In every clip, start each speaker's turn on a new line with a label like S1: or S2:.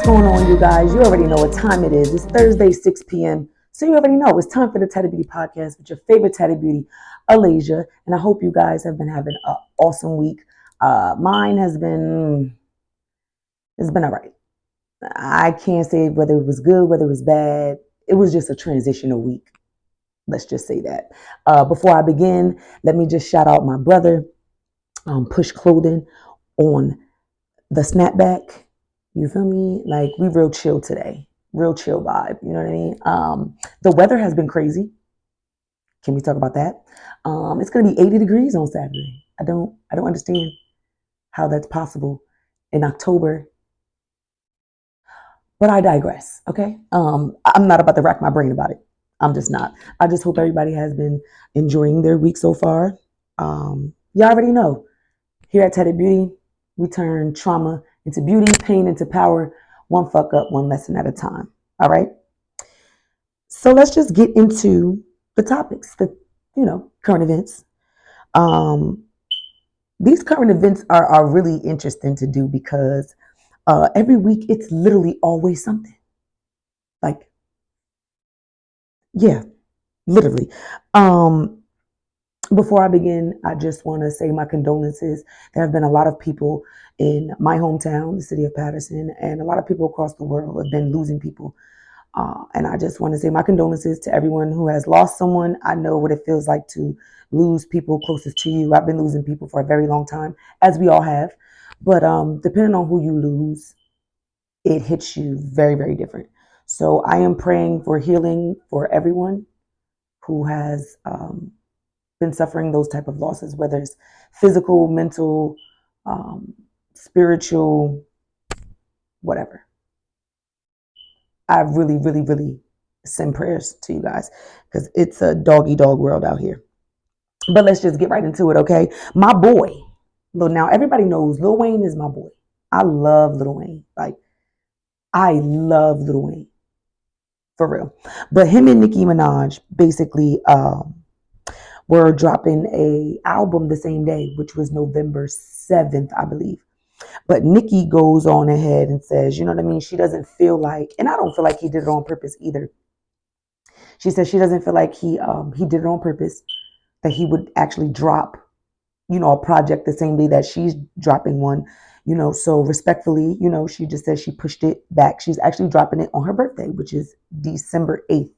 S1: What's going on, you guys? You already know what time it is. It's Thursday, 6 p.m. So you already know it's time for the Teddy Beauty Podcast with your favorite Teddy Beauty, Alasia. And I hope you guys have been having an awesome week. Mine has been, it's been all right. I can't say whether it was good, whether it was bad. It was just a transitional week. Let's just say that. Before I begin, let me just shout out my brother, Push Clothing, on the snapback. You feel me? Like, we real chill today. Real chill vibe. You know what I mean? The weather has been crazy. Can we talk about that? It's gonna be 80 degrees on Saturday. I don't understand how that's possible in October. But I digress, okay? I'm not about to rack my brain about it. I'm just not. I just hope everybody has been enjoying their week so far. Y'all already know. Here at Teddy Beauty, we turn trauma into beauty, pain into power, one fuck up, one lesson at a time. All right? So let's just get into the topics, current events. These current events are really interesting to do because every week it's literally always something. Like, yeah, literally. Before I begin, I just want to say my condolences. There have been a lot of people in my hometown, the city of Patterson, and a lot of people across the world have been losing people. And I just want to say my condolences to everyone who has lost someone. I know what it feels like to lose people closest to you. I've been losing people for a very long time, as we all have. But depending on who you lose, it hits you very, very different. So I am praying for healing for everyone who has been suffering those type of losses, whether it's physical, mental, spiritual, whatever. I really, really, really send prayers to you guys because it's a doggy dog world out here. But let's just get right into it, okay? My boy, now everybody knows Lil Wayne is my boy. I love Lil Wayne. Like, I love Lil Wayne, for real. But him and Nicki Minaj basically were dropping a album the same day, which was November 7th, I believe. But Nicki goes on ahead and says, you know what I mean? She doesn't feel like, and I don't feel like he did it on purpose either. She says she doesn't feel like he did it on purpose, that he would actually drop, a project the same day that she's dropping one, so respectfully, she just says she pushed it back. She's actually dropping it on her birthday, which is December 8th,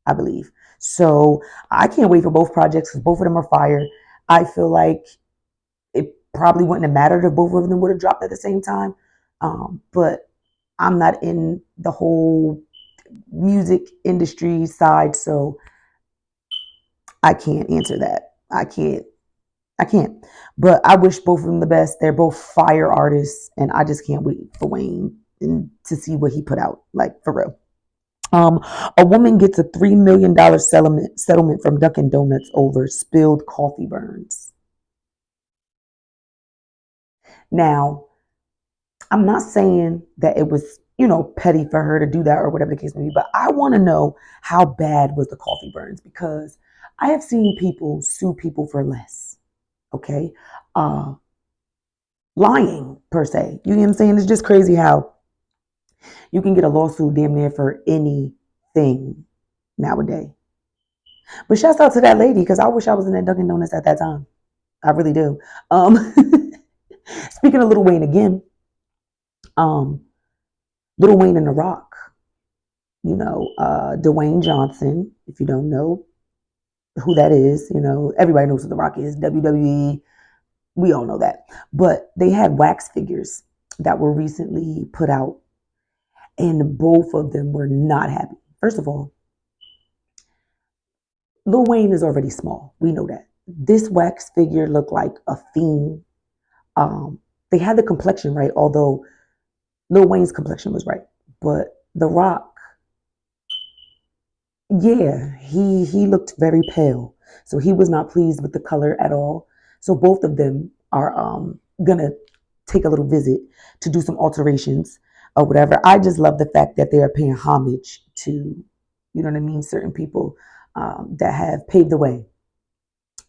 S1: I believe. So I can't wait for both projects because both of them are fire. I feel like it probably wouldn't have mattered if both of them would have dropped at the same time. But I'm not in the whole music industry side, so I can't answer that. I can't. But I wish both of them the best. They're both fire artists, and I just can't wait for Wayne and to see what he put out. Like, for real. A woman gets a $3 million settlement from Dunkin' Donuts over spilled coffee burns. Now, I'm not saying that it was, petty for her to do that or whatever the case may be, but I want to know how bad was the coffee burns because I have seen people sue people for less. Okay. Lying per se. You know what I'm saying? It's just crazy how you can get a lawsuit damn near for anything nowadays. But shouts out to that lady because I wish I was in that Dunkin' Donuts at that time. I really do. Speaking of Lil Wayne again, Lil Wayne and The Rock, Dwayne Johnson, if you don't know who that is, everybody knows who The Rock is, WWE, we all know that. But they had wax figures that were recently put out, and both of them were not happy. First of all, Lil Wayne is already small. We know that. This wax figure looked like a fiend. They had the complexion right, although Lil Wayne's complexion was right. But The Rock, yeah, he looked very pale. So he was not pleased with the color at all. So both of them are gonna take a little visit to do some alterations or whatever. I just love the fact that they are paying homage to, you know what I mean, certain people that have paved the way.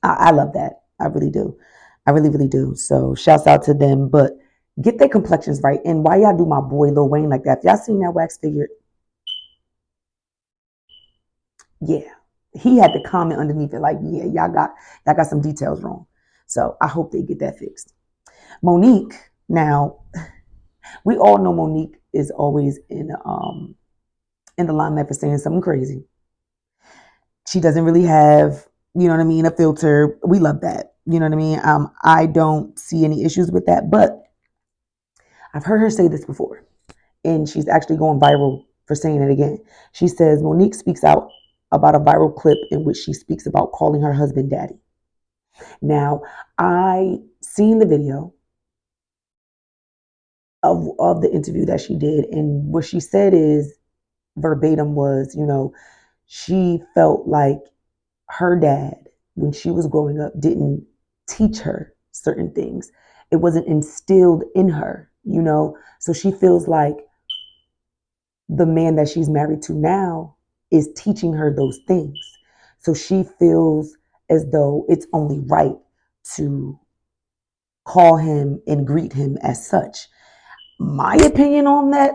S1: I love that. I really do. I really, really do. So shouts out to them. But Get their complexions right. And why y'all do my boy Lil Wayne like that? If y'all seen that wax figure, yeah, he had to comment underneath it like, yeah, y'all got some details wrong. So I hope they get that fixed. Monique, now we all know Monique is always in the limelight for saying something crazy. She doesn't really have, you know what I mean, a filter. We love that. You know what I mean? I don't see any issues with that, but I've heard her say this before, and she's actually going viral for saying it again. She says Monique speaks out about a viral clip in which she speaks about calling her husband daddy. Now, I seen the video of the interview that she did, and what she said is verbatim was, she felt like her dad, when she was growing up, didn't teach her certain things. It wasn't instilled in her, So she feels like the man that she's married to now is teaching her those things. So she feels as though it's only right to call him and greet him as such. My opinion on that,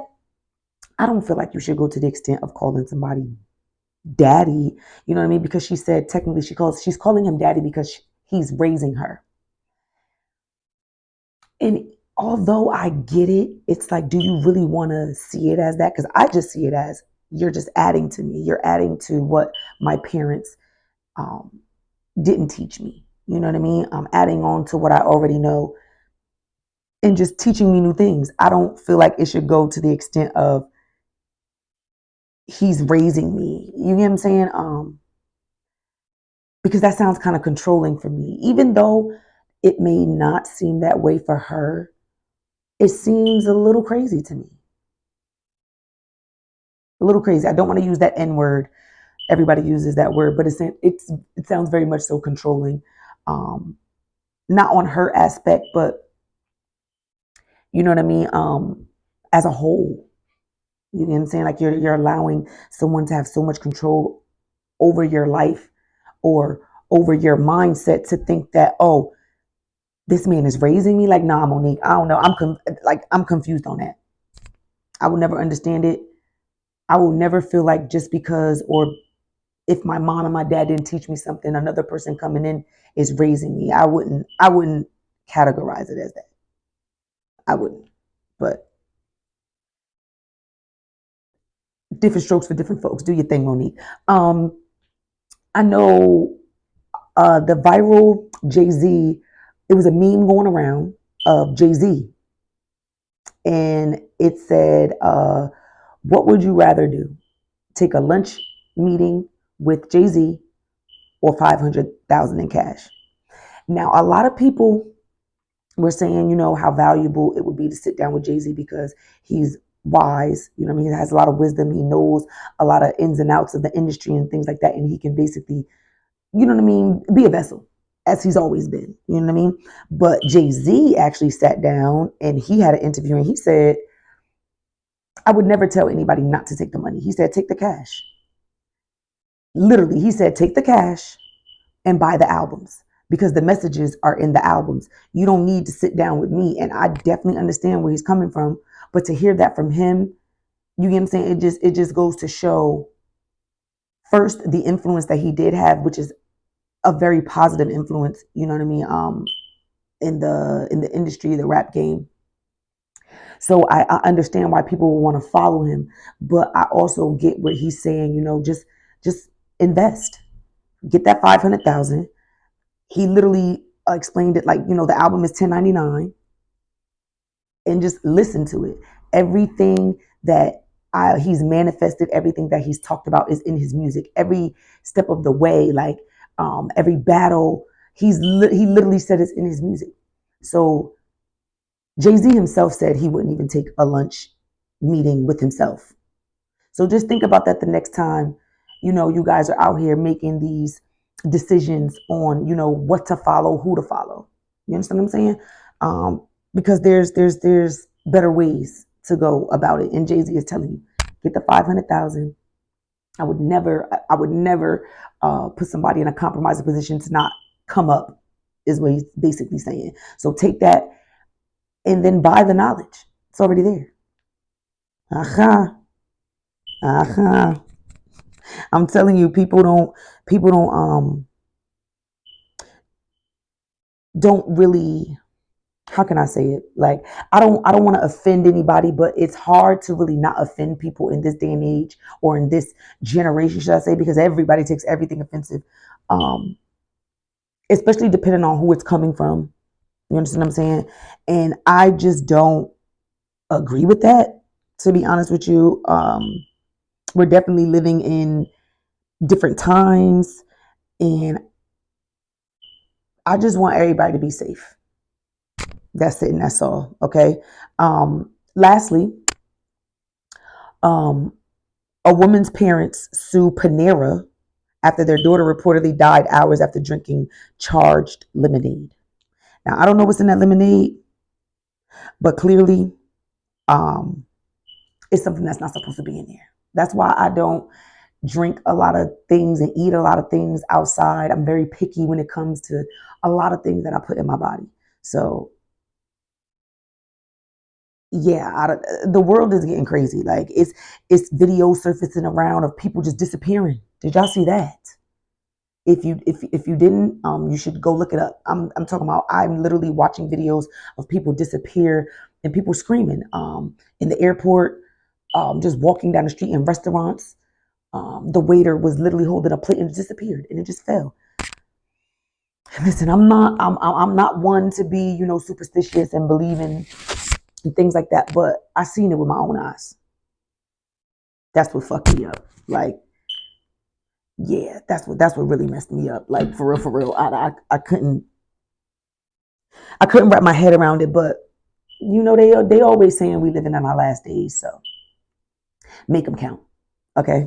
S1: I don't feel like you should go to the extent of calling somebody daddy, you know what I mean? Because she said technically she's calling him daddy because he's raising her. And although I get it, it's like, do you really want to see it as that? Because I just see it as you're just adding to me. You're adding to what my parents um, didn't teach me. You know what I mean? I'm adding on to what I already know and just teaching me new things. I don't feel like it should go to the extent of he's raising me. You get what I'm saying? Because that sounds kind of controlling for me. Even though it may not seem that way for her, it seems a little crazy to me. A little crazy. I don't want to use that N word. Everybody uses that word, but it sounds very much so controlling. Not on her aspect, but you know what I mean. As a whole, you know what I'm saying. Like you're allowing someone to have so much control over your life or over your mindset to think that, oh, this man is raising me. Like, nah, Monique, I don't know. I'm confused on that. I will never understand it. I will never feel like just because, or if my mom and my dad didn't teach me something, another person coming in is raising me. I wouldn't categorize it as that. I wouldn't. But different strokes for different folks. Do your thing, Monique. I know the viral Jay-Z, it was a meme going around of Jay-Z. And it said, what would you rather do? Take a lunch meeting with Jay-Z or 500,000 in cash? Now, a lot of people were saying, how valuable it would be to sit down with Jay-Z because he's wise, I mean, he has a lot of wisdom. He knows a lot of ins and outs of the industry and things like that. And he can basically, be a vessel as he's always been, you know what I mean? But Jay-Z actually sat down and he had an interview and he said, I would never tell anybody not to take the money. He said, take the cash. Literally, he said, take the cash and buy the albums because the messages are in the albums. You don't need to sit down with me. And I definitely understand where he's coming from. But to hear that from him, you get what I'm saying? It just goes to show first the influence that he did have, which is a very positive influence, you know what I mean? In the industry, the rap game. So I understand why people will want to follow him, but I also get what he's saying. Just invest, get that 500,000. He literally explained it like the album is 10.99, and just listen to it. Everything that he's manifested, everything that he's talked about is in his music. Every step of the way, like every battle, he literally said it's in his music. So Jay-Z himself said he wouldn't even take a lunch meeting with himself. So just think about that the next time, you guys are out here making these decisions on, what to follow, who to follow. You understand what I'm saying? Because there's better ways to go about it. And Jay-Z is telling you, get the 500,000. I would never put somebody in a compromising position to not come up, is what he's basically saying. So take that and then buy the knowledge. It's already there. Aha. Aha. I'm telling you, people don't really, how can I say it? Like, I don't want to offend anybody, but it's hard to really not offend people in this day and age, or in this generation, should I say, because everybody takes everything offensive. Um, Especially depending on who it's coming from. You understand what I'm saying? And I just don't agree with that, to be honest with you. We're definitely living in different times, and I just want everybody to be safe. That's it, and that's all. Okay. Lastly, um, a woman's parents sue Panera after their daughter reportedly died hours after drinking charged lemonade. Now, I don't know what's in that lemonade, but clearly, um, it's something that's not supposed to be in there. That's why I don't drink a lot of things and eat a lot of things outside. I'm very picky when it comes to a lot of things that I put in my body. So yeah, the world is getting crazy. Like, it's video surfacing around of people just disappearing. Did y'all see that? If you didn't, you should go look it up. I'm talking about, I'm literally watching videos of people disappear, and people screaming in the airport, just walking down the street in restaurants. The waiter was literally holding a plate and it disappeared, and it just fell. Listen, I'm not one to be, superstitious and believe in and things like that, but I seen it with my own eyes. That's what fucked me up. Like, yeah, that's what really messed me up. Like, for real, for real. I couldn't wrap my head around it, but they always saying we living in our last days, so make them count. Okay.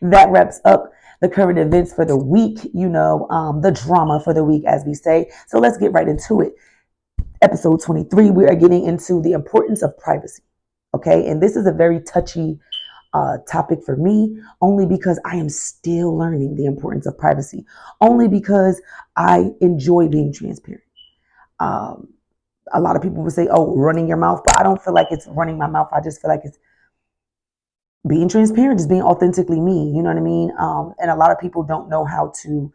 S1: That wraps up the current events for the week, the drama for the week, as we say. So let's get right into it. Episode 23, we are getting into the importance of privacy. Okay. And this is a very touchy topic for me, only because I am still learning the importance of privacy, only because I enjoy being transparent. Um, a lot of people would say, oh, running your mouth, but I don't feel like it's running my mouth. I just feel like it's being transparent, just being authentically me. You know what I mean? And a lot of people don't know how to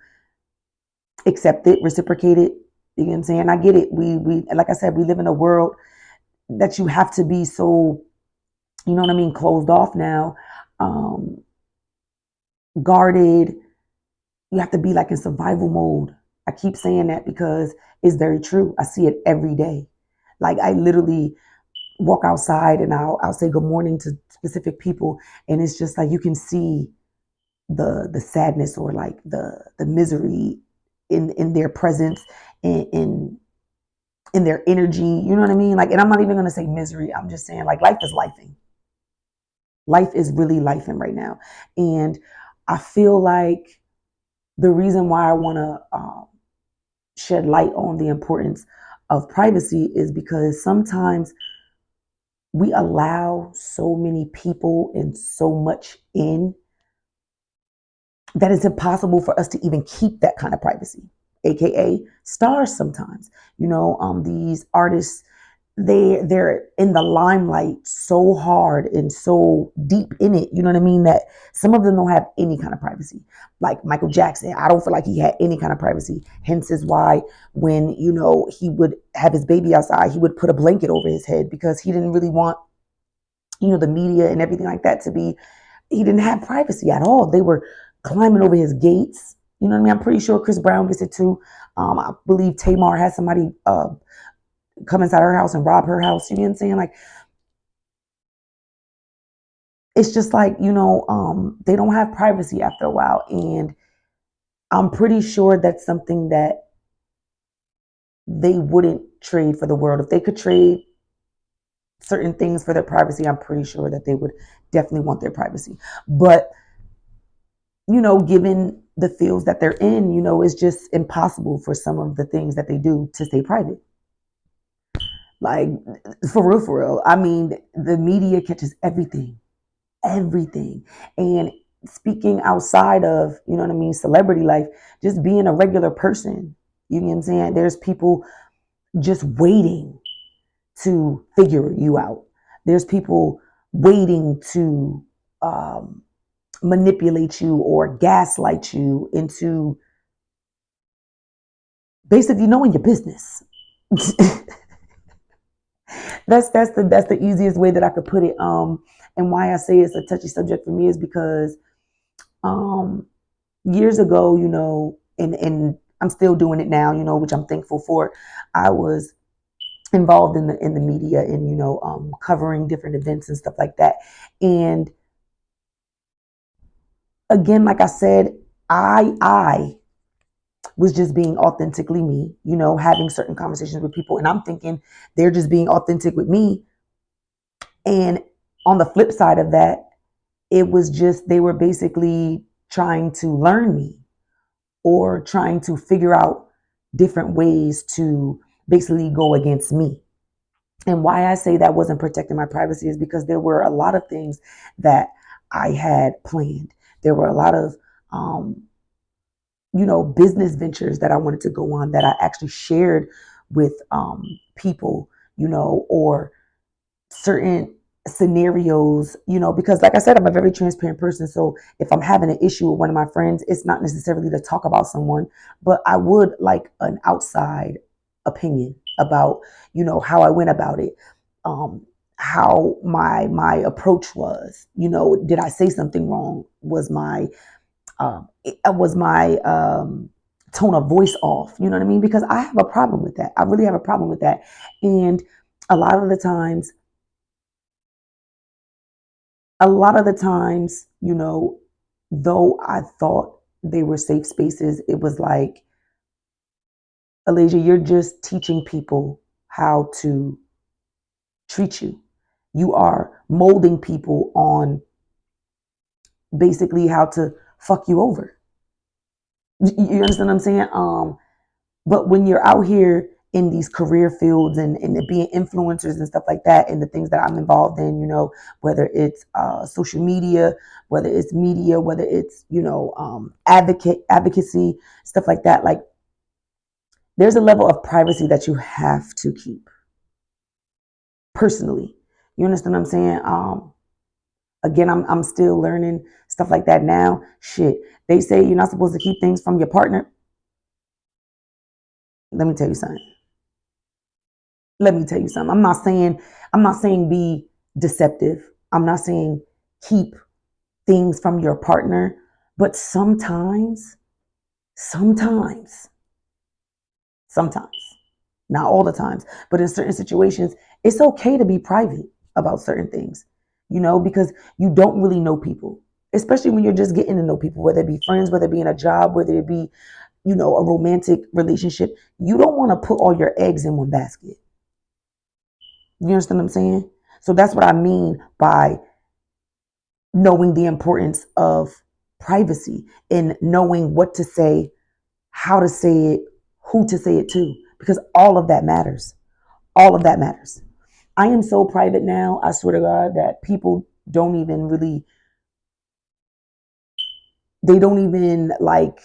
S1: accept it, reciprocate it. You know what I'm saying? I get it. We like I said, we live in a world that you have to be so, you know what I mean, closed off now, um, guarded. You have to be like in survival mode. I keep saying that because it's very true. I see it every day. Like, I literally walk outside and I'll say good morning to specific people, and it's just like you can see the sadness, or like the misery in their presence, and in their energy. You know what I mean? Like, and I'm not even gonna say misery. I'm just saying, like, life is lifing. Life is really lifing right now, and I feel like the reason why I want to shed light on the importance of privacy is because sometimes we allow so many people and so much in that it's impossible for us to even keep that kind of privacy, aka stars. Sometimes, these artists, they're in the limelight so hard and so deep in it, you know what I mean, that some of them don't have any kind of privacy. Like Michael Jackson, I don't feel like he had any kind of privacy. Hence is why when he would have his baby outside, he would put a blanket over his head, because he didn't really want the media and everything like that to be. He didn't have privacy at all. They were climbing over his gates. You know what I mean? I'm pretty sure Chris Brown gets it too. I believe Tamar has somebody come inside her house and rob her house. You know what I'm saying? Like, it's just like, they don't have privacy after a while. And I'm pretty sure that's something that they wouldn't trade for the world. If they could trade certain things for their privacy, I'm pretty sure that they would definitely want their privacy. But, given the fields that they're in, it's just impossible for some of the things that they do to stay private. Like, for real, for real. I mean, the media catches everything, everything. And speaking outside of, you know what I mean, celebrity life, just being a regular person, you know what I'm saying? There's people just waiting to figure you out. There's people waiting to manipulate you or gaslight you into basically knowing your business. that's the easiest way that I could put it. And why I say it's a touchy subject for me is because um, years ago, and I'm still doing it now, which I'm thankful for. I was involved in the media and covering different events and stuff like that. And again, like I said, I was just being authentically me, having certain conversations with people, and I'm thinking they're just being authentic with me. And on the flip side of that, it was just they were basically trying to learn me or trying to figure out different ways to basically go against me. And why I say that wasn't protecting my privacy is because there were a lot of things that I had planned. There were a lot of, business ventures that I wanted to go on that I actually shared with people, or certain scenarios, because like I said, I'm a very transparent person. So if I'm having an issue with one of my friends, it's not necessarily to talk about someone, but I would like an outside opinion about, how I went about it, how my approach was, did I say something wrong? Was my tone of voice off? You know what I mean? Because I have a problem with that. I really have a problem with that. And a lot of the times, though I thought they were safe spaces, it was like, Alasia, you're just teaching people how to treat you. You are molding people on basically how to fuck you over. You understand what I'm saying? But when you're out here in these career fields and being influencers and stuff like that, and the things that I'm involved in, whether it's social media, whether it's media, whether it's, advocacy, stuff like that, like there's a level of privacy that you have to keep personally. You understand what I'm saying? Again, I'm still learning stuff like that now. Shit, they say you're not supposed to keep things from your partner. Let me tell you something. I'm not saying be deceptive. I'm not saying keep things from your partner, but sometimes, sometimes, not all the times, but in certain situations, it's okay to be private about certain things, because you don't really know people, especially when you're just getting to know people, whether it be friends, whether it be in a job, whether it be, a romantic relationship. You don't want to put all your eggs in one basket. You understand what I'm saying? So that's what I mean by knowing the importance of privacy and knowing what to say, how to say it, who to say it to, because all of that matters. All of that matters. I am so private now, I swear to God, that people don't even really, they don't even like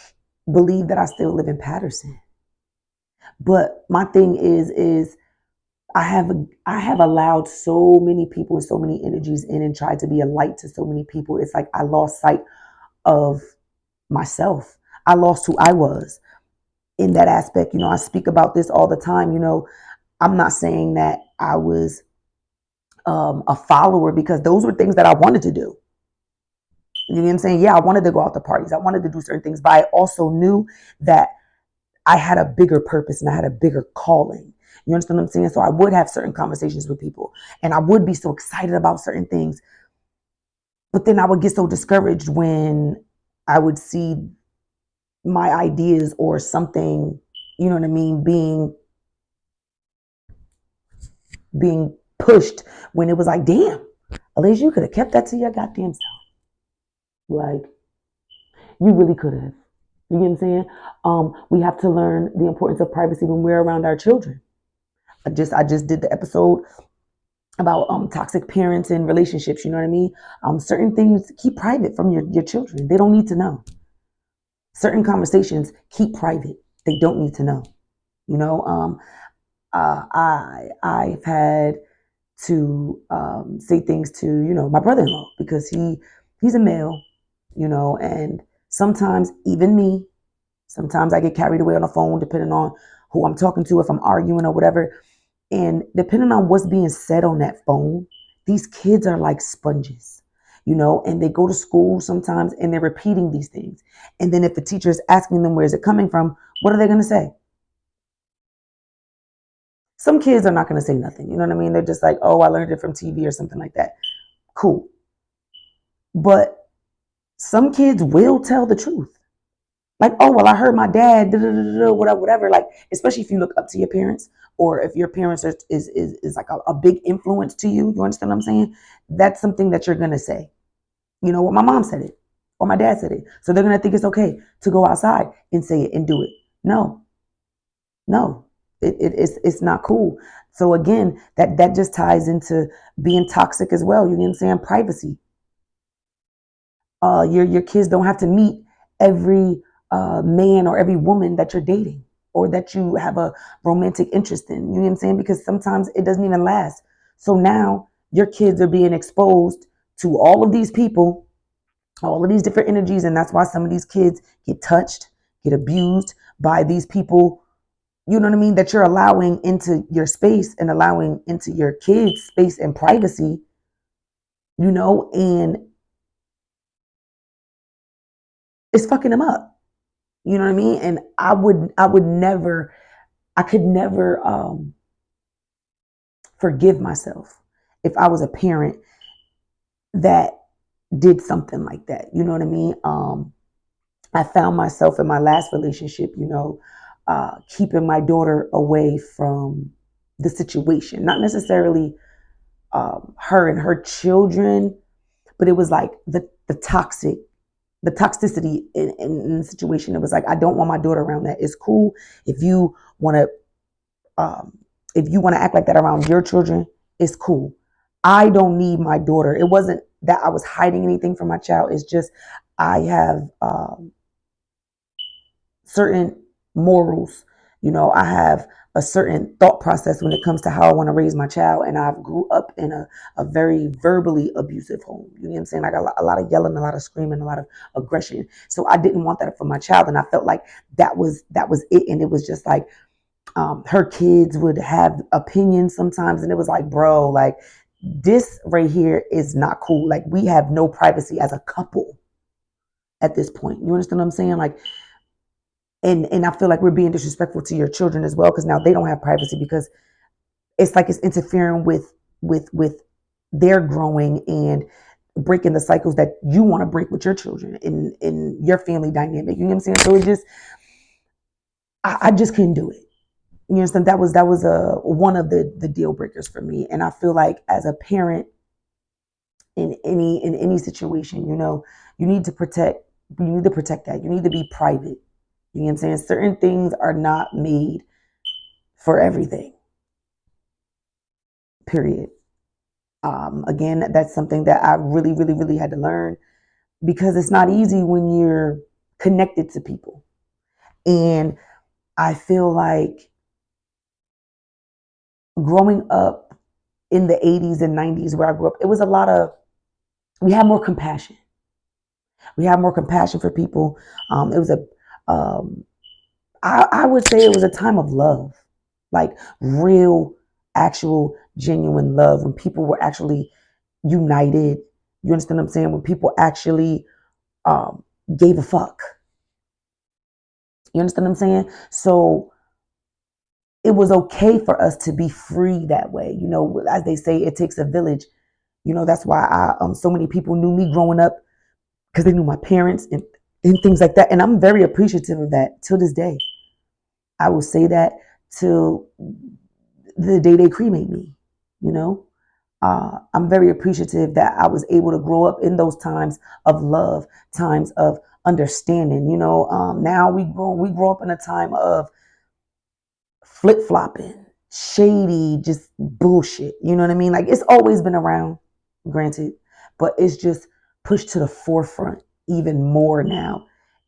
S1: believe that I still live in Patterson. But my thing is I have allowed so many people and so many energies in and tried to be a light to so many people. It's like I lost sight of myself. I lost who I was in that aspect. I speak about this all the time. I'm not saying that I was a follower, because those were things that I wanted to do. You know what I'm saying? Yeah, I wanted to go out to parties. I wanted to do certain things, but I also knew that I had a bigger purpose and I had a bigger calling. You understand what I'm saying? So I would have certain conversations with people and I would be so excited about certain things. But then I would get so discouraged when I would see my ideas or something, you know what I mean, being pushed, when it was like, damn, at least you could have kept that to your goddamn self. Like, you really could have. You get what I'm saying? We have to learn the importance of privacy when we're around our children. I just did the episode about toxic parents and relationships. You know what I mean? Certain things keep private from your children. They don't need to know. Certain conversations keep private. They don't need to know. You know, I've had to say things to my brother-in-law because he's a male, and sometimes even me, sometimes I get carried away on the phone depending on who I'm talking to, if I'm arguing or whatever, and depending on what's being said on that phone, these kids are like sponges. And they go to school sometimes and they're repeating these things. And then if the teacher is asking them where is it coming from, what are they going to say? Some kids are not going to say nothing. You know what I mean? They're just like, oh, I learned it from TV or something like that. Cool. But some kids will tell the truth. Like, oh, well, I heard my dad, whatever, whatever. Like, especially if you look up to your parents or if your parents is like a big influence to you. You understand what I'm saying? That's something that you're going to say. What my mom said it or my dad said it. So they're going to think it's okay to go outside and say it and do it. No, no, it's not cool. So again, that just ties into being toxic as well. You know what I'm saying? Privacy. Your kids don't have to meet every man or every woman that you're dating or that you have a romantic interest in. You know what I'm saying? Because sometimes it doesn't even last. So now your kids are being exposed to all of these people, all of these different energies, and that's why some of these kids get touched, get abused by these people, you know what I mean, that you're allowing into your space and allowing into your kids' space and privacy, and it's fucking them up. You know what I mean? And I could never forgive myself if I was a parent that did something like that. You know what I mean? I found myself in my last relationship, keeping my daughter away from the situation, not necessarily her and her children, but it was like the toxicity in the situation. It was like, I don't want my daughter around that. It's cool if you want to act like that around your children. It's cool. I don't need my daughter. It wasn't that I was hiding anything from my child. It's just I have certain morals. I have a certain thought process when it comes to how I want to raise my child. And I grew up in a very verbally abusive home. You know what I'm saying? Like a lot of yelling, a lot of screaming, a lot of aggression. So I didn't want that for my child. And I felt like that was it. And it was just like, her kids would have opinions sometimes. And it was like, bro, like this right here is not cool. Like we have no privacy as a couple at this point. You understand what I'm saying? Like, and I feel like we're being disrespectful to your children as well because now they don't have privacy because it's like it's interfering with their growing and breaking the cycles that you want to break with your children in your family dynamic. You know what I'm saying? So it just I just couldn't do it. You understand? That was one of the deal breakers for me. And I feel like as a parent in any situation, you need to protect that. You need to be private. You know what I'm saying? Certain things are not made for everything. Period. Again, that's something that I really, really, really had to learn because it's not easy when you're connected to people. And I feel like growing up in the 80s and 90s where I grew up, it was we had more compassion. We had more compassion for people. It was I would say it was a time of love, like real, actual, genuine love when people were actually united. You understand what I'm saying? When people actually um, gave a fuck. You understand what I'm saying? So it was okay for us to be free that way. As they say, it takes a village. That's why so many people knew me growing up because they knew my parents and things like that. And I'm very appreciative of that till this day. I will say that till the day they cremate me, you know. I'm very appreciative that I was able to grow up in those times of love, times of understanding. Now we grow up in a time of flip flopping, shady, just bullshit. You know what I mean? Like it's always been around, granted, but it's just pushed to the forefront even more now,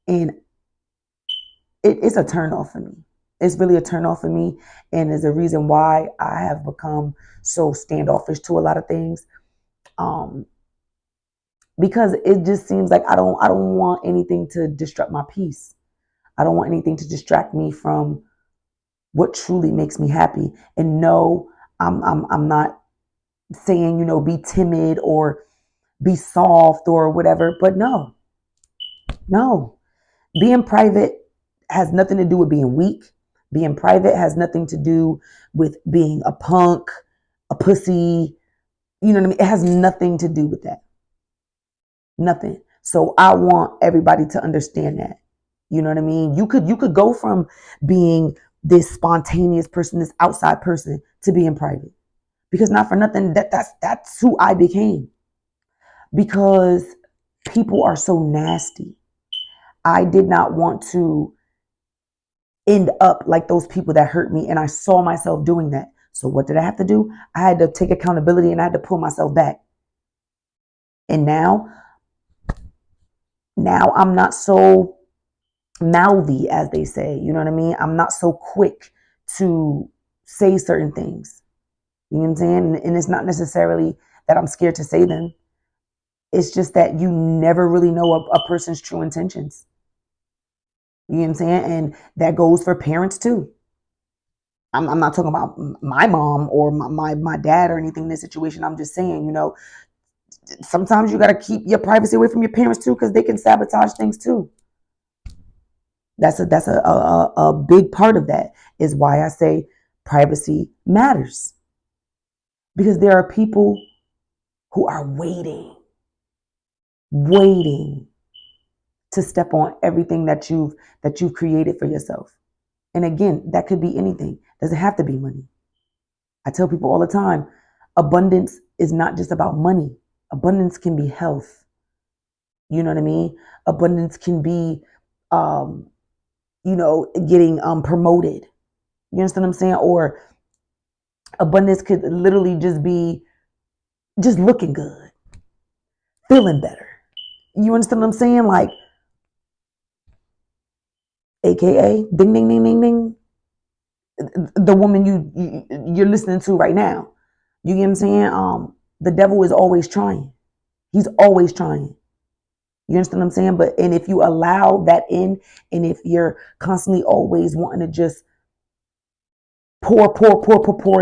S1: and it's a turn off for me. It's really a turn off for me, and is a reason why I have become so standoffish to a lot of things. Um, because it just seems like I don't want anything to disrupt my peace. I don't want anything to distract me from what truly makes me happy. And no, I'm not saying, be timid or be soft or whatever, but no, no. Being private has nothing to do with being weak. Being private has nothing to do with being a punk, a pussy. You know what I mean? It has nothing to do with that. Nothing. So I want everybody to understand that. You know what I mean? You could go from being this spontaneous person, this outside person, to being private. Because not for nothing, that's who I became. Because people are so nasty. I did not want to end up like those people that hurt me, and I saw myself doing that. So what did I have to do? I had to take accountability and I had to pull myself back. And now I'm not so mouthy, as they say. You know what I mean? I'm not so quick to say certain things. You know what I'm saying? And it's not necessarily that I'm scared to say them. It's just that you never really know a person's true intentions. You know what I'm saying? And that goes for parents too. I'm not talking about my mom or my dad or anything in this situation. I'm just saying, sometimes you got to keep your privacy away from your parents too, because they can sabotage things too. That's a big part of that, is why I say privacy matters, because there are people who are waiting to step on everything that you've created for yourself. And again, that could be anything. It doesn't have to be money. I tell people all the time, abundance is not just about money. Abundance can be health. You know what I mean? Abundance can be, getting promoted. You understand what I'm saying? Or abundance could literally just be just looking good, feeling better. You understand what I'm saying? Like, AKA, ding, ding, ding, ding, ding, the woman you're listening to right now. You get what I'm saying? The devil is always trying. He's always trying. You understand what I'm saying? And if you allow that in, and if you're constantly always wanting to just pour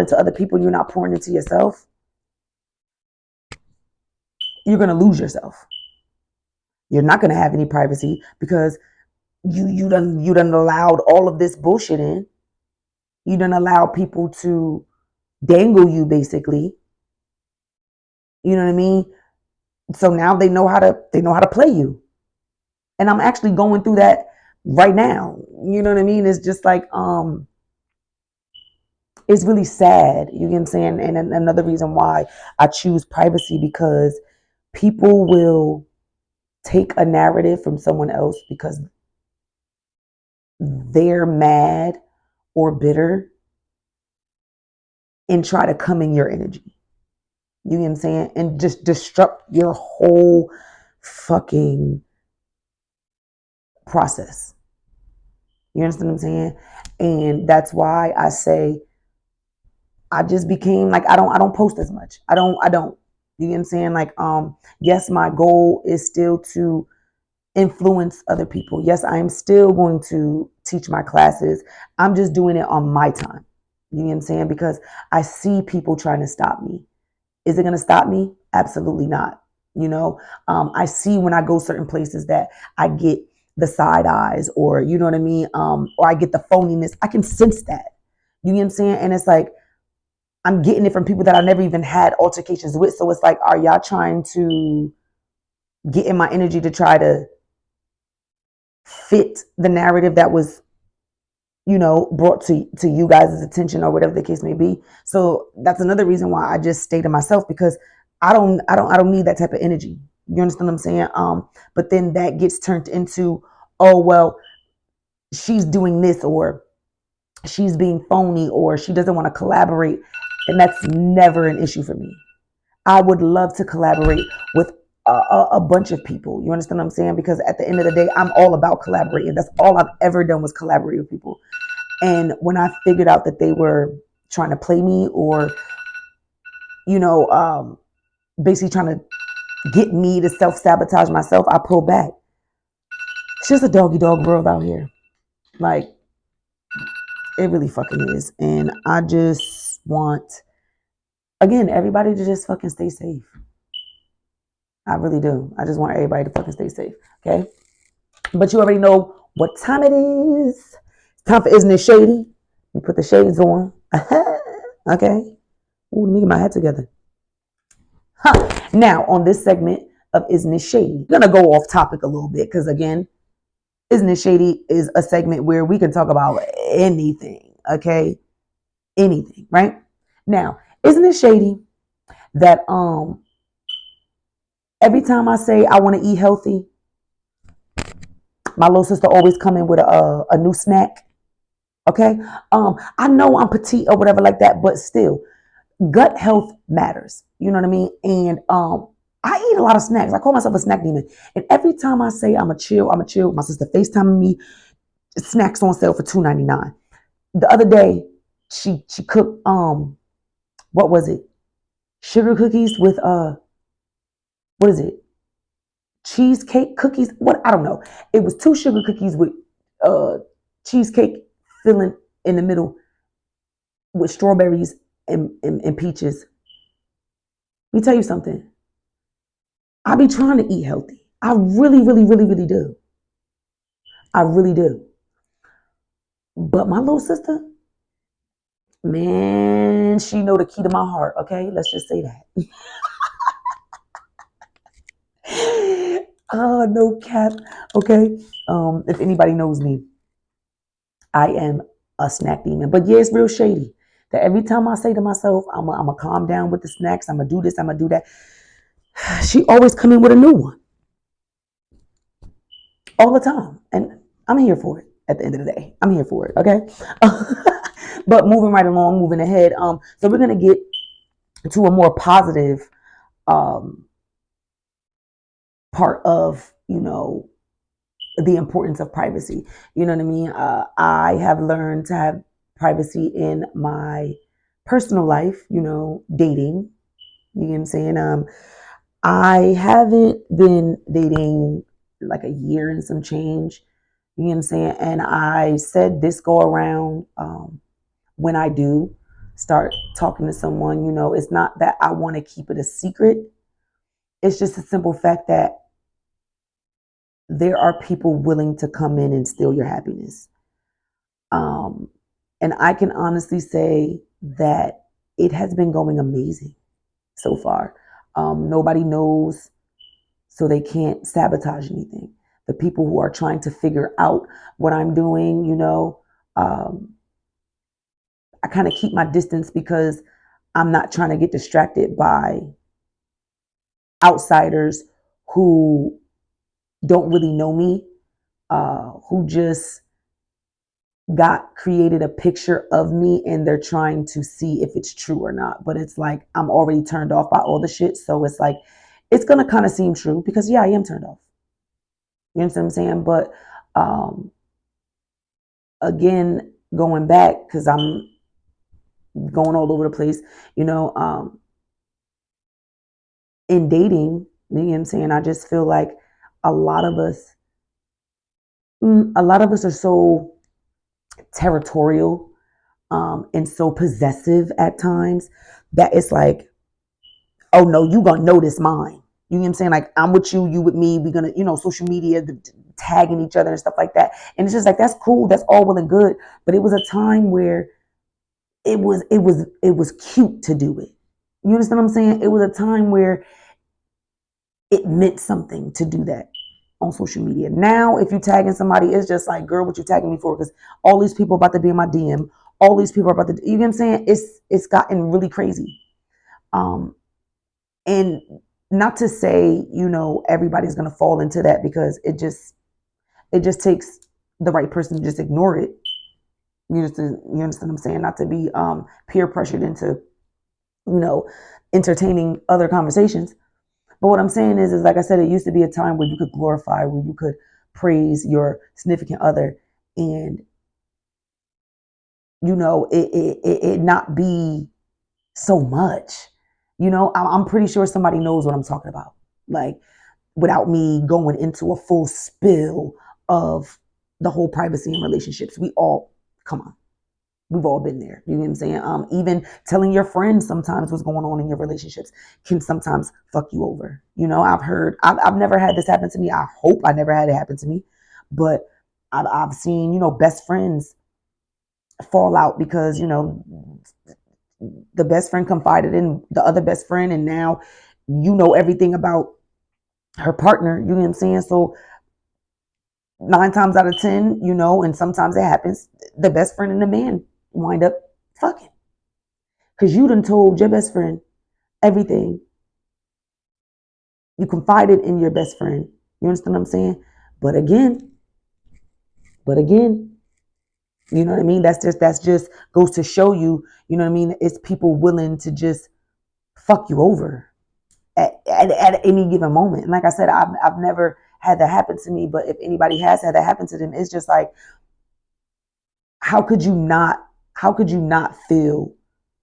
S1: into other people, and you're not pouring into yourself, you're gonna lose yourself. You're not gonna have any privacy, because you done allowed all of this bullshit in. You done allow people to dangle you, basically. You know what I mean? So now they know how to play you. And I'm actually going through that right now. You know what I mean? It's just like it's really sad. You get what I'm saying? And another reason why I choose privacy, because people will take a narrative from someone else because they're mad or bitter, and try to come in your energy. You know what I'm saying? And just disrupt your whole fucking process. You understand what I'm saying? And that's why I say I just became like, I don't post as much. I don't. You know what I'm saying? Like, yes, my goal is still to influence other people. Yes, I am still going to teach my classes. I'm just doing it on my time. You know what I'm saying? Because I see people trying to stop me. Is it going to stop me? Absolutely not. I see when I go certain places that I get the side eyes, or you know what I mean, or I get the phoniness. I can sense that. You know what I'm saying? And it's like, I'm getting it from people that I never even had altercations with. So it's like, are y'all trying to get in my energy to try to fit the narrative that was, brought to you guys' attention, or whatever the case may be? So that's another reason why I just stay to myself, because I don't need that type of energy. You understand what I'm saying? But then that gets turned into, oh well, she's doing this, or she's being phony, or she doesn't want to collaborate. And that's never an issue for me. I would love to collaborate with a bunch of people. You understand what I'm saying? Because at the end of the day, I'm all about collaborating. That's all I've ever done, was collaborate with people. And when I figured out that they were trying to play me or, you know, basically trying to get me to self sabotage myself, I pulled back. It's just a doggy dog world out here. Like, it really fucking is. And I just want, again, everybody to just fucking stay safe. I really do. I just want everybody to fucking stay safe. Okay. But you already know what time it is. It's time for Isn't It Shady? You put the shades on. Okay. Ooh, let me get my head together. Huh. Now, on this segment of Isn't It Shady, I'm going to go off topic a little bit because, again, Isn't It Shady is a segment where we can talk about anything. Okay. Anything. Right. Now, isn't it shady that every time I say I want to eat healthy, my little sister always come in with a new snack. Okay. I know I'm petite or whatever like that, but still, gut health matters. You know what I mean? And I eat a lot of snacks. I call myself a snack demon. And every time I say I'm a chill, my sister FaceTiming me, snacks on sale for $2.99. The other day, she cooked what was it? Sugar cookies with what is it? Cheesecake cookies? What, I don't know. It was two sugar cookies with uh cheesecake filling in the middle with strawberries and peaches. Let me tell you something. I be trying to eat healthy. I really, really, really, really do. I really do. But my little sister, man, she know the key to my heart. Okay, let's just say that. No cap. Okay. If anybody knows me, I am a snack demon. But yeah, it's real shady. That every time I say to myself, I'm gonna calm down with the snacks. I'm gonna do this. I'm gonna do that. She always come in with a new one all the time, and I'm here for it. At the end of the day, I'm here for it. Okay. But moving right along, moving ahead. So we're gonna get to a more positive um part of the importance of privacy. You know what I mean? I have learned to have privacy in my personal life, dating. You know what I'm saying? I haven't been dating like a year and some change. You know what I'm saying? And I said this go around, when I do start talking to someone, it's not that I want to keep it a secret. It's just a simple fact that there are people willing to come in and steal your happiness. Um, and I can honestly say that it has been going amazing so far. Nobody knows, so they can't sabotage anything. The people who are trying to figure out what I'm doing, I kind of keep my distance because I'm not trying to get distracted by outsiders who don't really know me, who just got created a picture of me and they're trying to see if it's true or not. But it's like I'm already turned off by all the shit. So it's like it's gonna kind of seem true because yeah, I am turned off. You know what I'm saying? But um again, going back, because I'm going all over the place, in dating, you know what I'm saying? I just feel like a lot of us are so territorial, and so possessive at times that it's like, oh no, you gonna notice mine. You know what I'm saying? Like I'm with you, you with me. We're gonna, social media, tagging each other and stuff like that. And it's just like that's cool, that's all well and good. But it was a time where it was cute to do it. You understand what I'm saying? It was a time where it meant something to do that on social media. Now, if you tagging somebody, it's just like, girl, what you tagging me for? Because all these people are about to be in my DM. All these people are about to, you know what I'm saying? It's gotten really crazy. Um, and not to say, everybody's gonna fall into that because it just takes the right person to just ignore it. You understand what I'm saying? Not to be peer pressured into, you know, entertaining other conversations. But what I'm saying is like I said, it used to be a time where you could glorify, where you could praise your significant other, and it not be so much. I'm pretty sure somebody knows what I'm talking about. Like, without me going into a full spill of the whole privacy in relationships, we all, come on, we've all been there. You know what I'm saying? Even telling your friends sometimes what's going on in your relationships can sometimes fuck you over. I've never had this happen to me. I hope I never had it happen to me, but I've seen, best friends fall out because, the best friend confided in the other best friend, and now everything about her partner. You know what I'm saying? So 9 times out of 10, and sometimes it happens, the best friend and the man wind up fucking. Because you done told your best friend everything. You confided in your best friend. You understand what I'm saying? But again, you know what I mean? That's just goes to show you, you know what I mean? It's people willing to just fuck you over at any given moment. And like I said, I've never had that happen to me, but if anybody has had that happen to them, it's just like, how could you not feel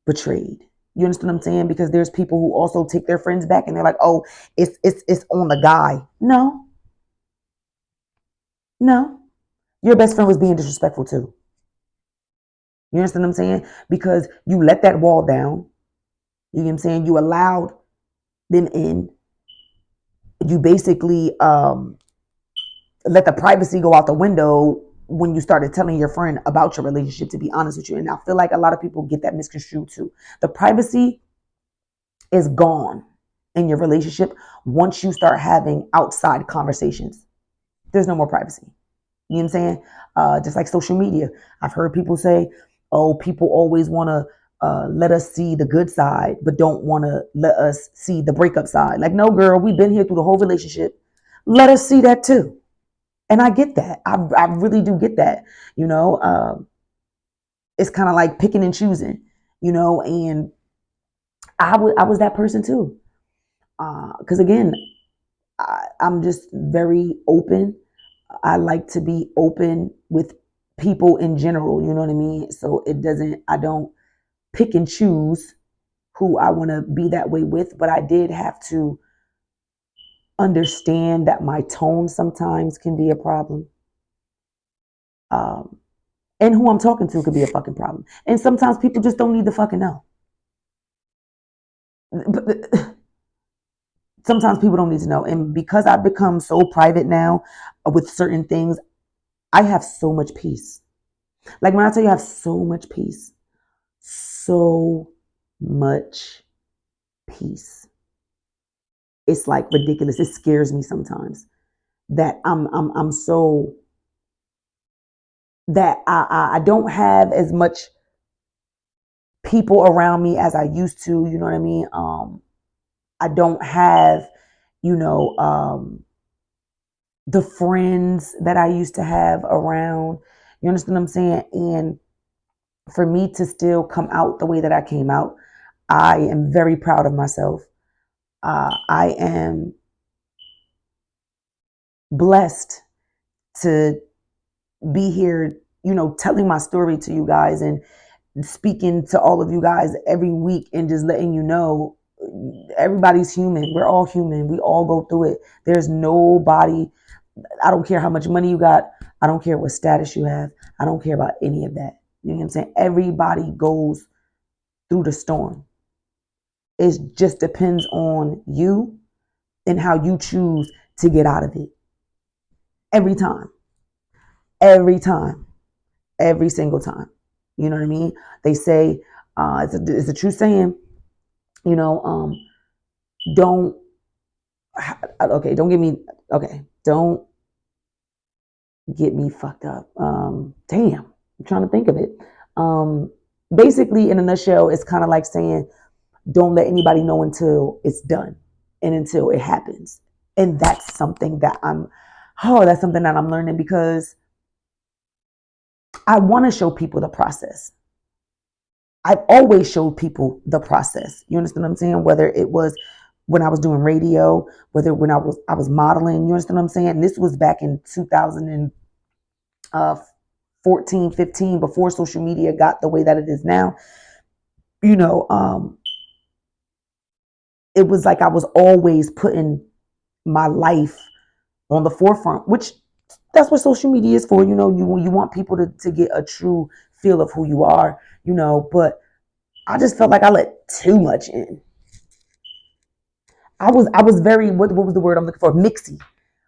S1: betrayed? You understand what I'm saying? Because there's people who also take their friends back and they're like, oh, it's on the guy. No, no. Your best friend was being disrespectful too. You understand what I'm saying? Because you let that wall down. You know what I'm saying? You allowed them in. You basically let the privacy go out the window when you started telling your friend about your relationship, to be honest with you. And I feel like a lot of people get that misconstrued too. The privacy is gone in your relationship once you start having outside conversations. There's no more privacy. You know what I'm saying? Just like social media. I've heard people say, oh, people always want to let us see the good side, but don't want to let us see the breakup side. Like, no, girl, we've been here through the whole relationship. Let us see that too. And I get that. I really do get that. It's kind of like picking and choosing, and I was that person too. Because again, I'm just very open. I like to be open with people in general, you know what I mean? So I don't pick and choose who I want to be that way with, but I did have to understand that my tone sometimes can be a problem. Um, and who I'm talking to could be a fucking problem. And sometimes people just don't need to fucking know. Sometimes people don't need to know. And because I've become so private now with certain things, I have so much peace. Like when I tell you I have so much peace, so much peace. It's like ridiculous. It scares me sometimes that I'm so that I don't have as much people around me as I used to. You know what I mean? I don't have, you know, the friends that I used to have around. You understand what I'm saying? And for me to still come out the way that I came out, I am very proud of myself. I am blessed to be here, telling my story to you guys and speaking to all of you guys every week and just letting you know everybody's human. We're all human. We all go through it. There's nobody, I don't care how much money you got. I don't care what status you have. I don't care about any of that. You know what I'm saying? Everybody goes through the storm. It just depends on you and how you choose to get out of it. Every time. Every time. Every single time. You know what I mean? They say, it's a true saying, you know, don't, okay, don't get me fucked up. Damn, I'm trying to think of it. Basically, in a nutshell, it's kind of like saying, don't let anybody know until it's done and until it happens. And that's something that that's something that I'm learning because I want to show people the process. I've always showed people the process. You understand what I'm saying? Whether it was when I was doing radio, whether when I was modeling, you understand what I'm saying? And this was back in 2004, 14, 15, before social media got the way that it is now, you know, it was like I was always putting my life on the forefront, which that's what social media is for. You want people to get a true feel of who you are, but I just felt like I let too much in. I was very, what was the word I'm looking for? Mixy.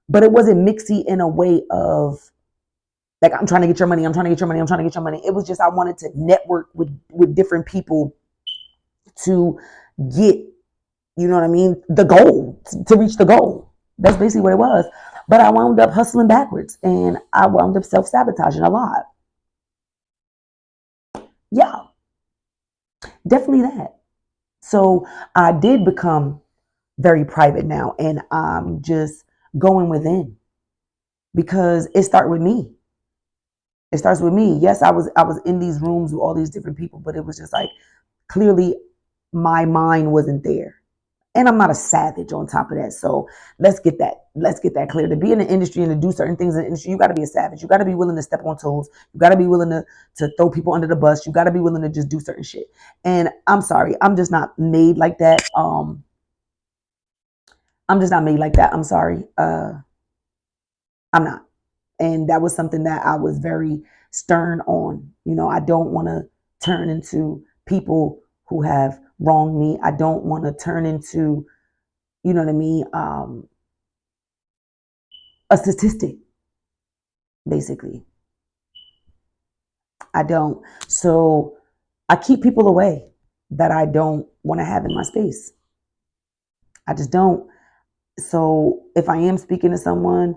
S1: But it wasn't mixy in a way of like, I'm trying to get your money, I'm trying to get your money, I'm trying to get your money. It was just I wanted to network with different people to get, you know what I mean, the goal, to reach the goal. That's basically what it was. But I wound up hustling backwards and I wound up self-sabotaging a lot. Yeah, definitely that. So I did become very private now, and I'm just going within because it started with me. It starts with me. Yes, I was in these rooms with all these different people, but it was just like clearly my mind wasn't there. And I'm not a savage on top of that. So let's get that clear. To be in the industry and to do certain things in the industry, you got to be a savage. You got to be willing to step on toes. You got to be willing to throw people under the bus. You got to be willing to just do certain shit. And I'm sorry, I'm just not made like that. I'm just not made like that. I'm sorry. I'm not. And that was something that I was very stern on. I don't want to turn into people who have wronged me. I don't want to turn into, you know what I mean, a statistic, basically. I don't. So I keep people away that I don't want to have in my space. I just don't. So if I am speaking to someone,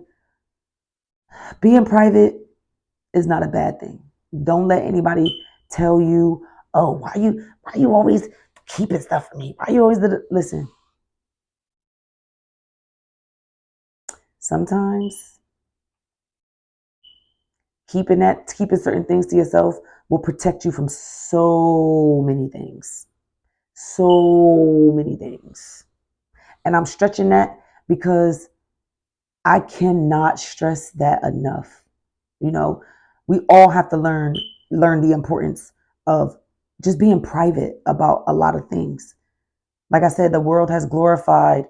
S1: being private is not a bad thing. Don't let anybody tell you, "Oh, why you always keeping stuff from me? Why you always listen?" Sometimes keeping certain things to yourself will protect you from so many things. So many things. And I'm stretching that because I cannot stress that enough. You know, we all have to learn the importance of just being private about a lot of things. Like I said, the world has glorified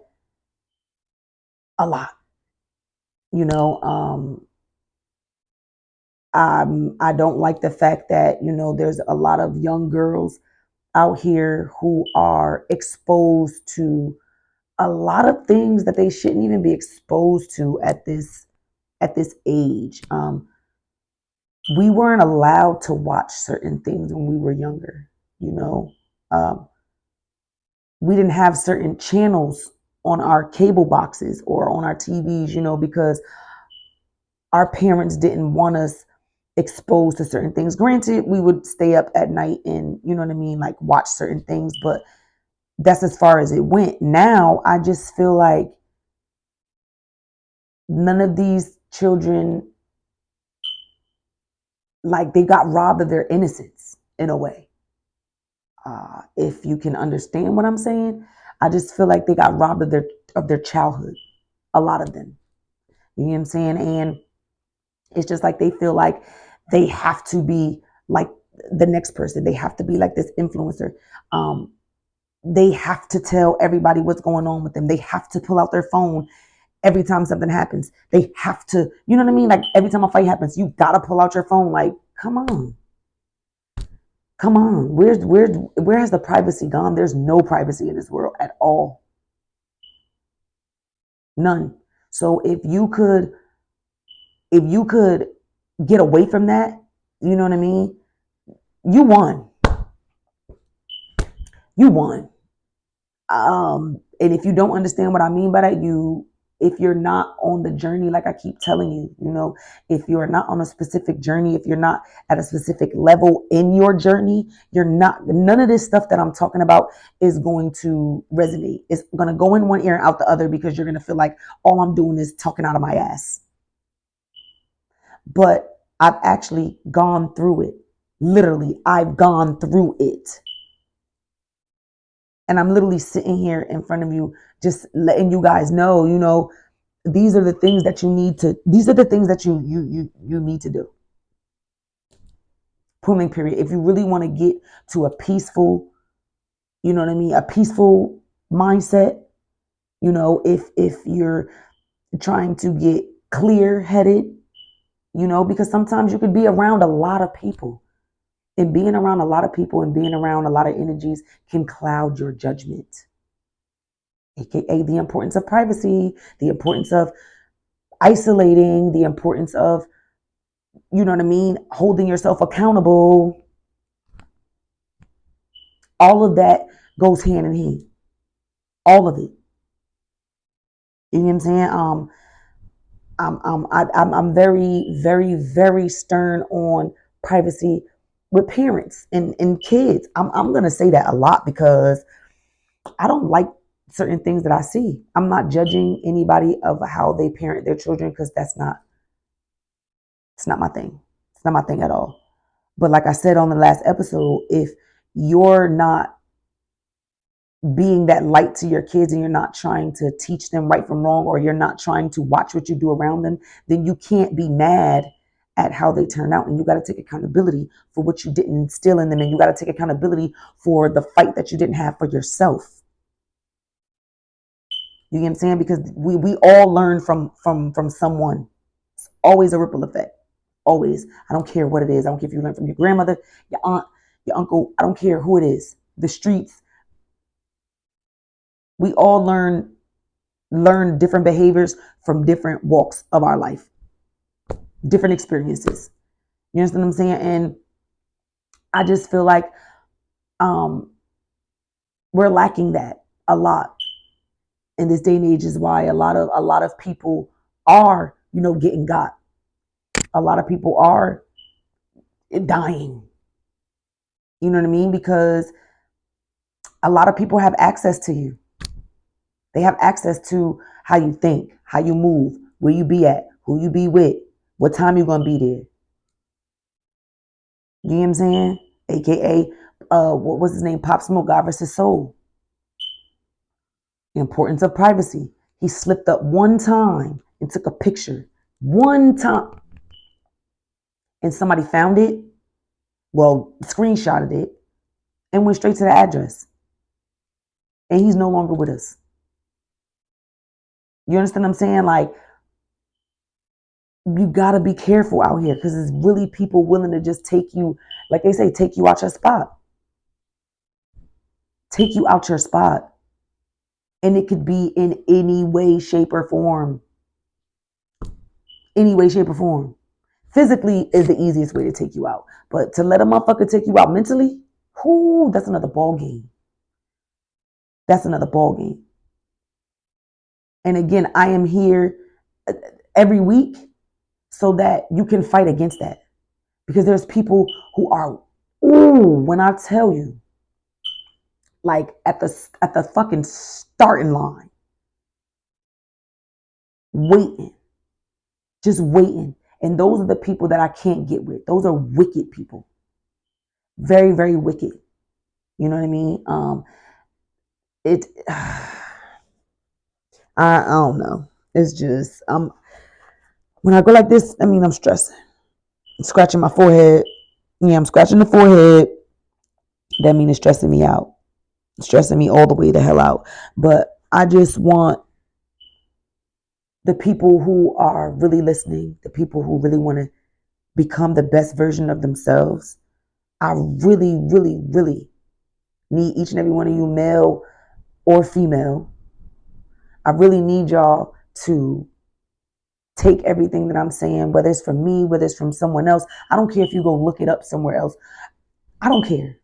S1: a lot. You know, I don't like the fact that there's a lot of young girls out here who are exposed to a lot of things that they shouldn't even be exposed to at this age. We weren't allowed to watch certain things when we were younger. You know, um, we didn't have certain channels on our cable boxes or on our TVs. Because our parents didn't want us exposed to certain things. Granted, we would stay up at night and like watch certain things, but that's as far as it went. Now I just feel like none of these children, like, they got robbed of their innocence in a way. If you can understand what I'm saying, I just feel like they got robbed of their childhood. A lot of them. You know what I'm saying? And it's just like they feel like they have to be like the next person. They have to be like this influencer. Um, they have to tell everybody what's going on with them. They have to pull out their phone every time something happens. They have to, you know what I mean? Like every time a fight happens, you gotta pull out your phone. Like, come on. Come on. Where has the privacy gone? There's no privacy in this world at all. None. So if you could get away from that, you know what I mean? You won. You won. And if you don't understand what I mean by that, if you're not on the journey, like I keep telling you, if you're not on a specific journey, if you're not at a specific level in your journey, none of this stuff that I'm talking about is going to resonate. It's going to go in one ear and out the other because you're going to feel like all I'm doing is talking out of my ass. But I've actually gone through it. Literally, I've gone through it. And I'm literally sitting here in front of you, just letting you guys know, these are the things that you need to, these are the things that you need to do. pruning period. If you really want to get to a peaceful, you know what I mean, a peaceful mindset, if you're trying to get clear headed, because sometimes you could be around a lot of people, and being around a lot of people and being around a lot of energies can cloud your judgment, aka the importance of privacy, the importance of isolating, the importance of, you know what I mean, holding yourself accountable. All of that goes hand in hand. All of it. You know what I'm saying? I'm very, very, very stern on privacy with parents and kids. I'm gonna say that a lot because I don't like certain things that I see. I'm not judging anybody of how they parent their children because it's not my thing. It's not my thing at all. But like I said on the last episode, if you're not being that light to your kids and you're not trying to teach them right from wrong, or you're not trying to watch what you do around them, then you can't be mad at how they turn out. And you got to take accountability for what you didn't instill in them. And you got to take accountability for the fight that you didn't have for yourself. You get what I'm saying? Because we all learn from someone. It's always a ripple effect. Always. I don't care what it is. I don't care if you learn from your grandmother, your aunt, your uncle. I don't care who it is. The streets. We all learn different behaviors from different walks of our life, different experiences. You understand what I'm saying? And I just feel like we're lacking that a lot in this day and age. Is why a lot of people are, getting got. A lot of people are dying. You know what I mean? Because a lot of people have access to you. They have access to how you think, how you move, where you be at, who you be with, what time you gonna be there. You know what I'm saying? AKA, what was his name? Pop Smoke, God versus Soul. The importance of privacy. He slipped up one time and took a picture. One time. And somebody found it, screenshotted it, and went straight to the address. And he's no longer with us. You understand what I'm saying? Like, you got to be careful out here because there's really people willing to just take you, like they say, take you out your spot. Take you out your spot. And it could be in any way, shape, or form. Any way, shape, or form. Physically is the easiest way to take you out. But to let a motherfucker take you out mentally, that's another ball game. That's another ball game. And again, I am here every week so that you can fight against that. Because there's people who are, when I tell you, like at the fucking starting line, waiting, just waiting. And those are the people that I can't get with. Those are wicked people. Very, very wicked. You know what I mean? I don't know. It's just, when I go like this, I'm stressing. I'm scratching my forehead. Yeah, I'm scratching the forehead. That means it's stressing me out. It's stressing me all the way the hell out. But I just want the people who are really listening, the people who really want to become the best version of themselves. I really, really, really need each and every one of you, male or female. I really need y'all to take everything that I'm saying, whether it's from me, whether it's from someone else. I don't care if you go look it up somewhere else. I don't care.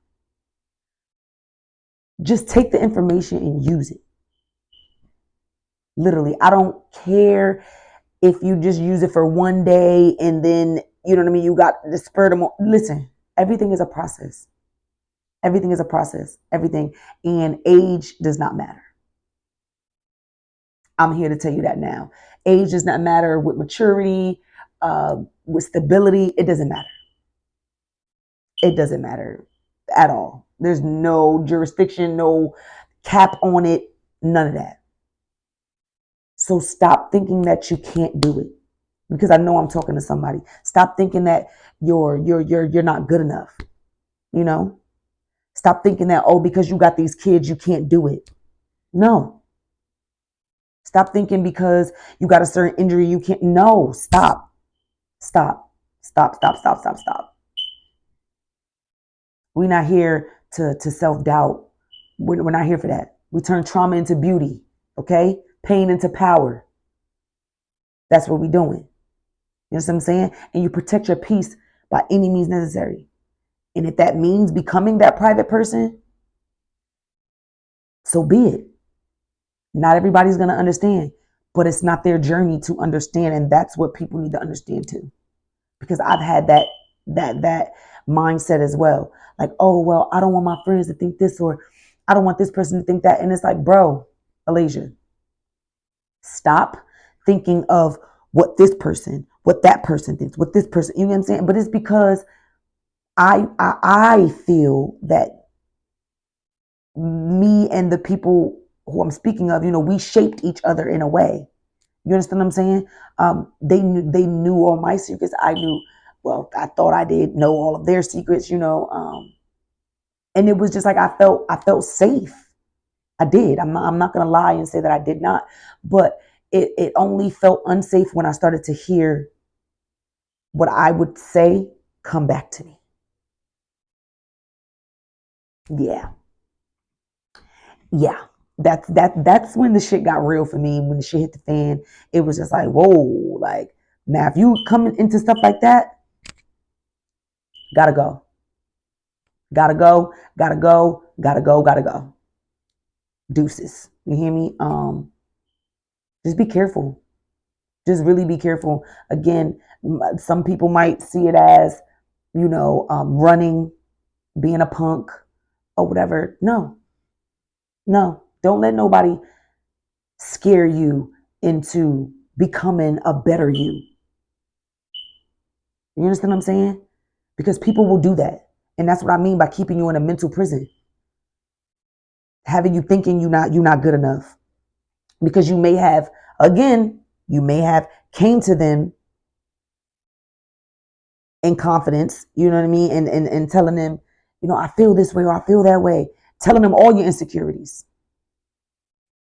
S1: Just take the information and use it. Literally, I don't care if you just use it for one day and then, you know what I mean, you got the spur of. Listen, everything is a process. Everything is a process. Everything. And age does not matter. I'm here to tell you that now. Age does not matter with maturity, with stability. It doesn't matter. It doesn't matter at all. There's no jurisdiction, no cap on it, none of that. So stop thinking that you can't do it. because I know I'm talking to somebody. Stop thinking that you're not good enough. You know, stop thinking that, oh, because you got these kids, you can't do it. No. Stop thinking because you got a certain injury, you can't. No, stop. Stop. Stop, stop, stop, stop, stop. We're not here to self-doubt. We're not here for that. We turn trauma into beauty, okay? Pain into power. That's what we're doing. You know what I'm saying? And you protect your peace by any means necessary. And if that means becoming that private person, so be it. Not everybody's going to understand, but it's not their journey to understand. And that's what people need to understand too. Because I've had that mindset as well. Like, oh, well, I don't want my friends to think this, or I don't want this person to think that. And it's like, bro, Alasia, stop thinking of what this person, what that person thinks, what this person, you know what I'm saying? But it's because I feel that me and the people who I'm speaking of, we shaped each other in a way. You understand what I'm saying? They knew all my secrets. I knew, well, I thought I did know all of their secrets, and it was just like I felt safe. I did. I'm not gonna lie and say that I did not, but it only felt unsafe when I started to hear what I would say come back to me. Yeah. Yeah. That's when the shit got real for me. When the shit hit the fan, it was just like, whoa, like now if you coming into stuff like that, gotta go. Gotta go, gotta go, gotta go, gotta go. Deuces. You hear me? Just be careful. Just really be careful. Again, some people might see it as, running, being a punk, or whatever. No, no. Don't let nobody scare you into becoming a better you. You understand what I'm saying? Because people will do that. And that's what I mean by keeping you in a mental prison. Having you thinking you're not good enough. Because you may have came to them in confidence, you know what I mean? And telling them, I feel this way or I feel that way. Telling them all your insecurities.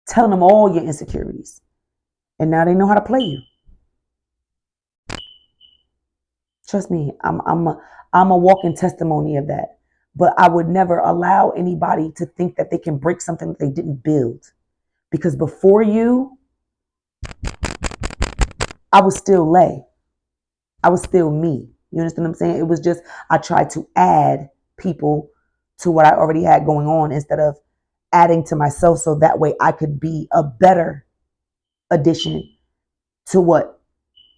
S1: Telling them all your insecurities. And now they know how to play you. Trust me, I'm a walking testimony of that. But I would never allow anybody to think that they can break something that they didn't build. Because before you, I was still Lay. I was still me. You understand what I'm saying? It was just, I tried to add people to what I already had going on instead of adding to myself so that way I could be a better addition to what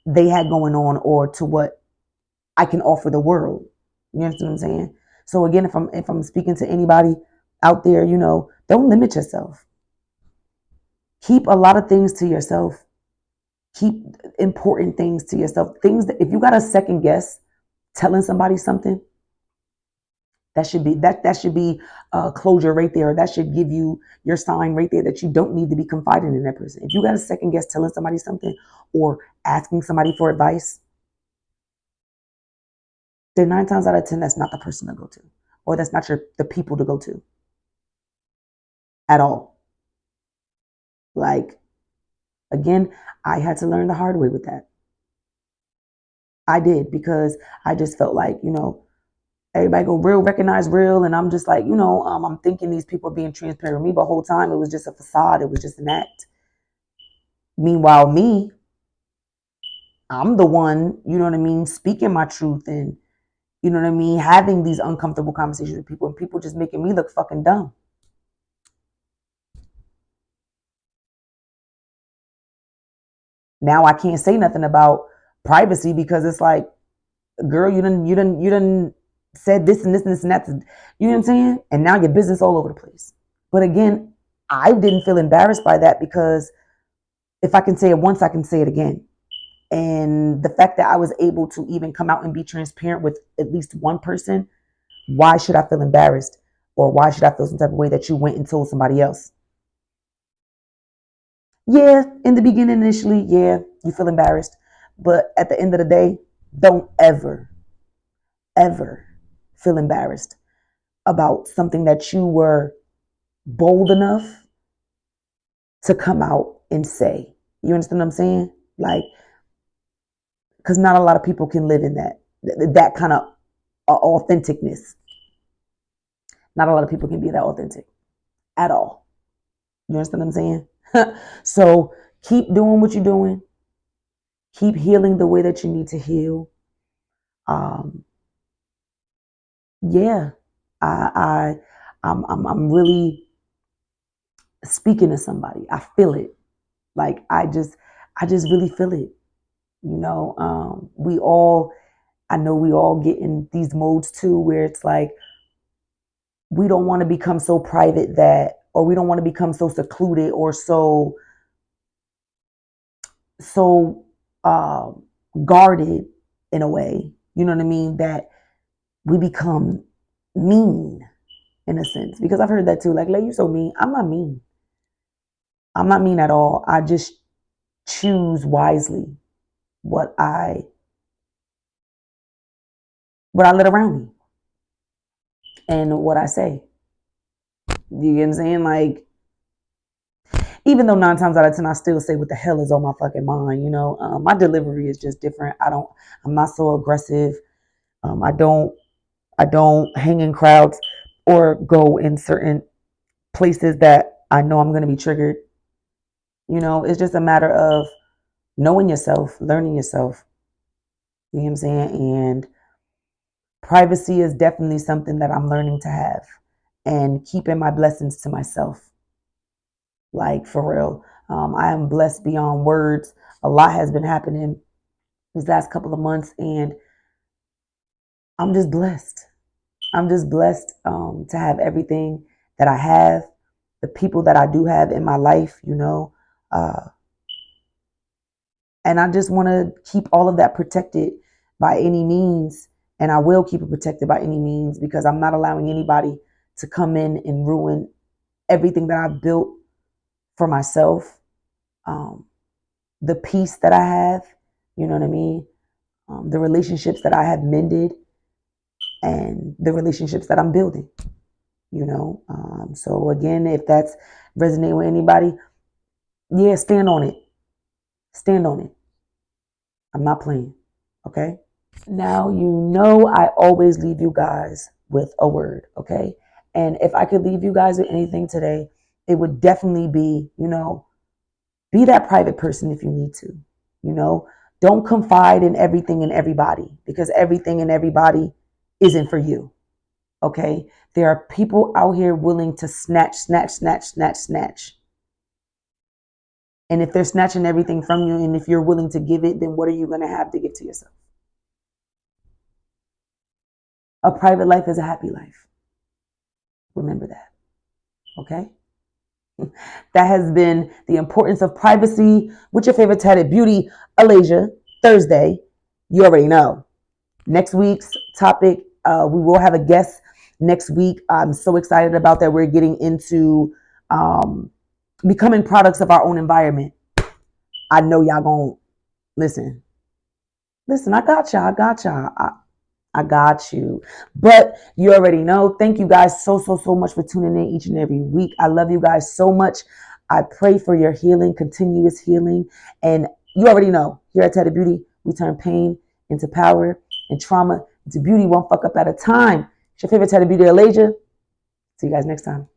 S1: they had going on or to what I can offer the world. You understand what I'm saying? So again, if I'm speaking to anybody out there, don't limit yourself. Keep a lot of things to yourself. Keep important things to yourself. Things that if you got a second guess telling somebody something, that should be closure right there. That should give you your sign right there that you don't need to be confiding in that person. If you got a second guess telling somebody something or asking somebody for advice, then 9 times out of 10, that's not the person to go to, or that's not the people to go to at all. Like, again, I had to learn the hard way with that. I did, because I just felt like, everybody go real, recognize real. And I'm just like, I'm thinking these people are being transparent with me, but the whole time it was just a facade. It was just an act. Meanwhile, I'm the one, you know what I mean, speaking my truth and, you know what I mean, having these uncomfortable conversations with people and people just making me look fucking dumb. Now I can't say nothing about privacy because it's like, girl, you done said this and this and this and that. You know what I'm saying? And now your business all over the place. But again, I didn't feel embarrassed by that because if I can say it once, I can say it again. And the fact that I was able to even come out and be transparent with at least one person, why should I feel embarrassed? Or why should I feel some type of way that you went and told somebody else? Yeah, in the beginning, initially, yeah, you feel embarrassed. But at the end of the day, don't ever, ever feel embarrassed about something that you were bold enough to come out and say. You understand what I'm saying? Like, because not a lot of people can live in that kind of authenticness. Not a lot of people can be that authentic at all. You understand what I'm saying? So keep doing what you're doing. Keep healing the way that you need to heal. Um, yeah, I'm really speaking to somebody. I feel it. Like I just really feel it. You know, I know we all get in these modes too, where it's like we don't want to become so private that, or we don't want to become so secluded or so guarded in a way. You know what I mean? That we become mean in a sense, because I've heard that too. Like, you so mean. I'm not mean. I'm not mean at all. I just choose wisely what I let around me and what I say. You get what I'm saying? Like, even though 9 times out of 10, I still say what the hell is on my fucking mind, you know, my delivery is just different. I'm not so aggressive. I don't hang in crowds or go in certain places that I know I'm going to be triggered. You know, it's just a matter of knowing yourself, learning yourself. You know what I'm saying? And privacy is definitely something that I'm learning to have, and keeping my blessings to myself. Like, for real. I am blessed beyond words. A lot has been happening these last couple of months, and I'm just blessed. I'm just blessed to have everything that I have, the people that I do have in my life, you know. Uh, and I just want to keep all of that protected by any means. And I will keep it protected by any means, because I'm not allowing anybody to come in and ruin everything that I've built for myself. The peace that I have, you know what I mean? The relationships that I have mended, and the relationships that I'm building, you know? So again, if that's resonating with anybody, yeah, stand on it. Stand on it. I'm not playing. Okay? Now, you know, I always leave you guys with a word. Okay? And if I could leave you guys with anything today, it would definitely be, you know, be that private person if you need to. You know, don't confide in everything and everybody, because everything and everybody isn't for you. Okay? There are people out here willing to snatch. And if they're snatching everything from you, and if you're willing to give it, then what are you going to have to give to yourself? A private life is a happy life. Remember that. Okay? That has been the importance of privacy with your favorite tatted beauty, Alasia, Thursday. You already know. Next week's topic, we will have a guest next week. I'm so excited about that. We're getting into becoming products of our own environment. I know y'all gonna listen. I got y'all. I got you. But you already know. Thank you guys so much for tuning in each and every week. I love you guys so much. I pray for your healing, continuous healing. And you already know, here at Tatted Beauty, we turn pain into power and trauma into beauty, one fuck up at a time. It's your favorite Tatted Beauty, Alasia. See you guys next time.